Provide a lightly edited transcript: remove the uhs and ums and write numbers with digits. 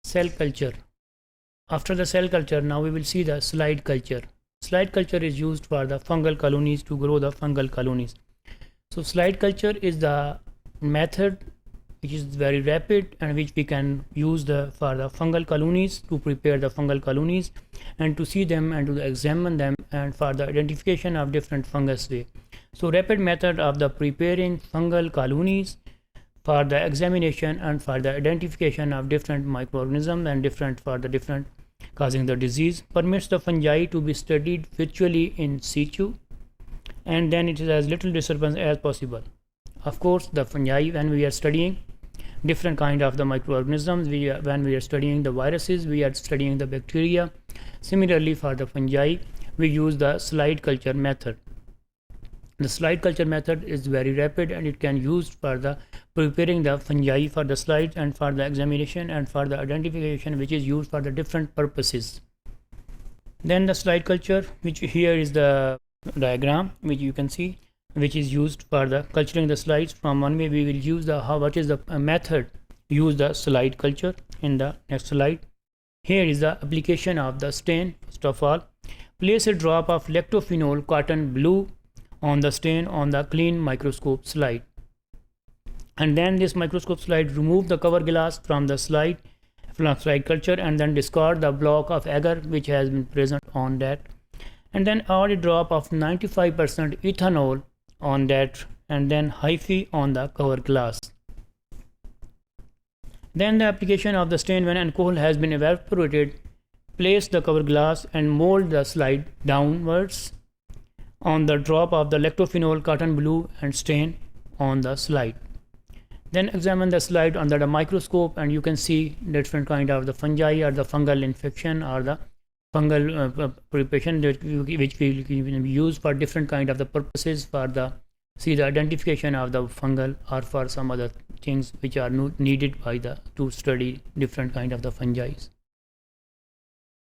Cell culture. After the cell culture, now we will see the slide culture. Slide culture is used for the fungal colonies to grow the fungal colonies. So slide culture is the method which is very rapid and which we can use for the fungal colonies, to prepare the fungal colonies and to see them and to examine them and for the identification of different fungus way. So rapid method of the preparing fungal colonies for the examination and for the identification of different microorganisms and different causing the disease permits the fungi to be studied virtually in situ, and then it is as little disturbance as possible. Of course, the fungi, when we are studying different kind of the microorganisms, when we are studying the viruses, we are studying the bacteria. Similarly, for the fungi, we use the slide culture method. The slide culture method is very rapid and it can used for the preparing the fungi for the slides and for the examination and for the identification, which is used for the different purposes. Then the slide culture, which here is the diagram which you can see, which is used for the culturing the slides. From one way we will use the what is the method use the slide culture in the next slide. Here is the application of the stain. First of all, place a drop of lactophenol cotton blue on the stain on the clean microscope slide, and then this microscope slide remove the cover glass from the slide culture and then discard the block of agar which has been present on that, and then add a drop of 95% ethanol on that and then hyphae on the cover glass. Then the application of the stain when alcohol has been evaporated, place the cover glass and mold the slide downwards on the drop of the lactophenol cotton blue and stain on the slide. Then examine the slide under the microscope and you can see different kind of the fungi or the fungal infection or the fungal preparation which we use for different kind of the purposes for the the identification of the fungal or for some other things which are needed by the to study different kind of the fungi.